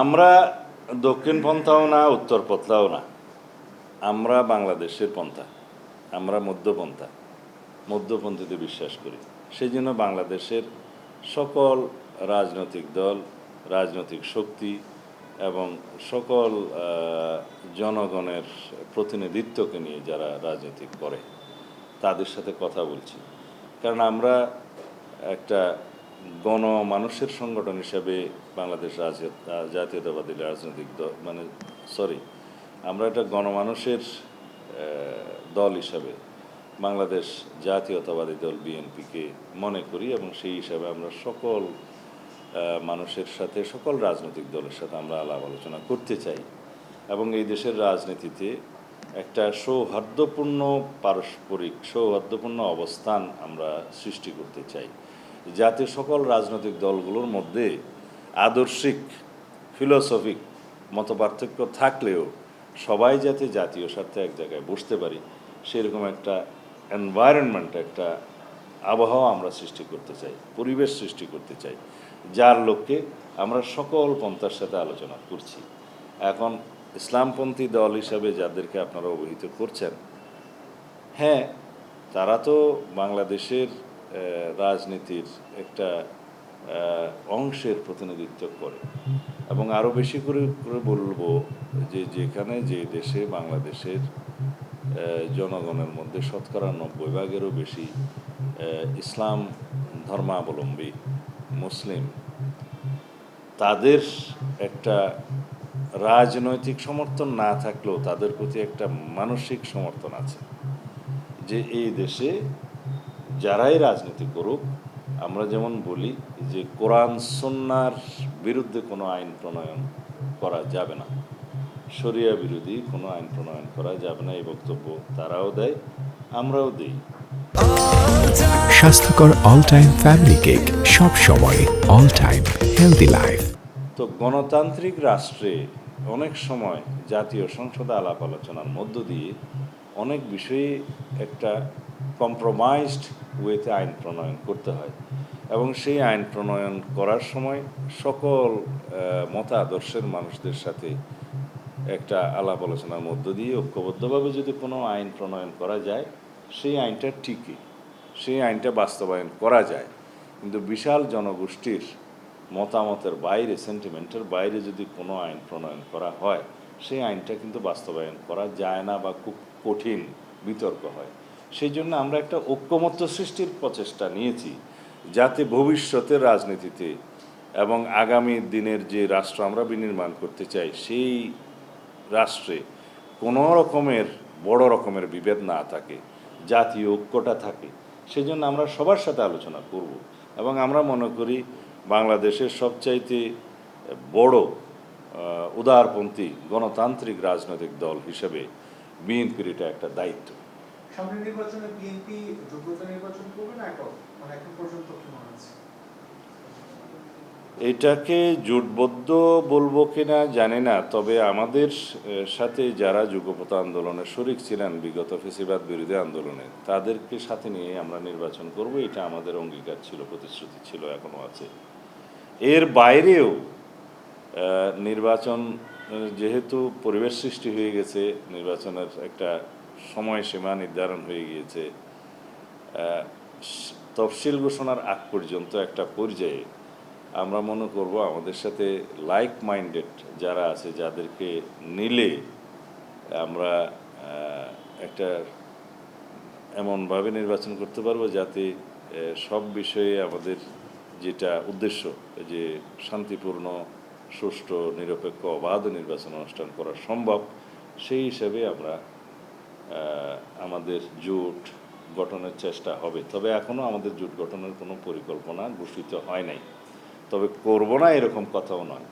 আমরা দক্ষিণ পন্থাও না, উত্তর পন্থাও না, আমরা বাংলাদেশের পন্থা, আমরা মধ্যপন্থা, মধ্যপন্থীতে বিশ্বাস করি। সেই জন্য বাংলাদেশের সকল রাজনৈতিক দল, রাজনৈতিক শক্তি এবং সকল জনগণের প্রতিনিধিত্বকে নিয়ে যারা রাজনীতি করে তাদের সাথে কথা বলছি। কারণ আমরা একটা গণমানুষের সংগঠন হিসাবে বাংলাদেশ জাতীয়তাবাদী রাজনৈতিক দল আমরা একটা গণমানুষের দল হিসাবে বাংলাদেশ জাতীয়তাবাদী দল বিএনপিকে মনে করি, এবং সেই হিসাবে আমরা সকল মানুষের সাথে, সকল রাজনৈতিক দলের সাথে আমরা আলাপ আলোচনা করতে চাই এবং এই দেশের রাজনীতিতে একটা সৌহার্দ্যপূর্ণ পারস্পরিক সৌহার্দ্যপূর্ণ অবস্থান আমরা সৃষ্টি করতে চাই, যাতে সকল রাজনৈতিক দলগুলোর মধ্যে আদর্শিক ফিলোসফিক মতপার্থক্য থাকলেও সবাই যাতে জাতীয় স্বার্থে এক জায়গায় বসতে পারি, সেরকম একটা এনভায়রনমেন্ট, একটা আবহাওয়া আমরা সৃষ্টি করতে চাই, পরিবেশ সৃষ্টি করতে চাই, যার লক্ষ্যে আমরা সকল পন্থার সাথে আলোচনা করছি। এখন ইসলামপন্থী দল হিসাবে যাদেরকে আপনারা অভিহিত করছেন, হ্যাঁ, তারা তো বাংলাদেশের রাজনীতির একটা অংশের প্রতিনিধিত্ব করে, এবং আরও বেশি করে বলবো যেখানে যে দেশে বাংলাদেশের জনগণের মধ্যে শতকরা 90% বেশি ইসলাম ধর্মাবলম্বী মুসলিম, তাদের একটা রাজনৈতিক সমর্থন না থাকলেও তাদের প্রতি একটা মানসিক সমর্থন আছে যে এই দেশে যারাই রাজনীতি করুক, আমরা যেমন বলি যে কোরআন সুন্নাহর বিরুদ্ধে কোনো আইন প্রণয়ন করা যাবে না, শরিয়া বিরোধী কোনো আইন প্রণয়ন করা যাবে না, এই বক্তব্য তারাও দেয়, আমরাও দিই। স্বাস্থ্যকর অল টাইম ফ্যামিলি কেক, সব সময় অল টাইম হেলদি লাইফ। তো গণতান্ত্রিক রাষ্ট্রে অনেক সময় জাতীয় সংসদে আলাপ আলোচনার মধ্য দিয়ে অনেক বিষয়ে একটা কম্প্রোমাইজড ওয়েতে আইন প্রণয়ন করতে হয়, এবং সেই আইন প্রণয়ন করার সময় সকল মতাদর্শের মানুষদের সাথে একটা আলাপ আলোচনার মধ্য দিয়ে ঐক্যবদ্ধভাবে যদি কোনো আইন প্রণয়ন করা যায়, সেই আইনটা ঠিকই, সেই আইনটা বাস্তবায়ন করা যায়। কিন্তু বিশাল জনগোষ্ঠীর মতামতের বাইরে, সেন্টিমেন্টের বাইরে যদি কোনো আইন প্রণয়ন করা হয়, সেই আইনটা কিন্তু বাস্তবায়ন করা যায় না বা খুব কঠিন বিতর্ক হয়। সেই জন্য আমরা একটা ঐক্যমত্য সৃষ্টির প্রচেষ্টা নিয়েছি, যাতে ভবিষ্যতের রাজনীতিতে এবং আগামী দিনের যে রাষ্ট্র আমরা বিনির্মাণ করতে চাই, সেই রাষ্ট্রে কোনো রকমের বড় রকমের বিভেদ না থাকে, জাতীয় ঐক্যটা থাকে। সেই জন্য আমরা সবার সাথে আলোচনা করব, এবং আমরা মনে করি বাংলাদেশের সবচাইতে বড় উদারপন্থী গণতান্ত্রিক রাজনৈতিক দল হিসেবে বিএনপির এটা একটা দায়িত্ব। সামনের নির্বাচনে বিএনপি যোগ্যতা নির্বাচন করবে না এখন পর্যন্ত কি মনে আছে? এটাকে জোটবদ্ধ বলবো কিনা জানি না, তবে আমাদের সাথে যারা যুগপৎ আন্দোলনে শরিক ছিলেন বিগত ফ্যাসিবাদ বিরোধী আন্দোলনে, তাদেরকে সাথে নিয়ে আমরা নির্বাচন করব, এটা আমাদের অঙ্গীকার ছিল, প্রতিশ্রুতি ছিল, এখনও আছে। এর বাইরেও নির্বাচন যেহেতু পরিবেশ সৃষ্টি হয়ে গেছে, নির্বাচনের একটা সময়সীমা নির্ধারণ হয়ে গিয়েছে, তফসিল ঘোষণার আগ পর্যন্ত একটা পর্যায়ে আমরা মনে করব আমাদের সাথে লাইক মাইন্ডেড যারা আছে, যাদেরকে নিলে আমরা একটা এমনভাবে নির্বাচন করতে পারবো যাতে সব বিষয়ে আমাদের যেটা উদ্দেশ্য, যে শান্তিপূর্ণ, সুষ্ঠু, নিরপেক্ষ, অবাধ নির্বাচন অনুষ্ঠান করা সম্ভব, সেই হিসাবে আমরা আমাদের জোট গঠনের চেষ্টা হবে। তবে এখনও আমাদের জোট গঠনের কোনো পরিকল্পনা ঘোষিত হয় নাই, তবে করব না এরকম কথাও নয়।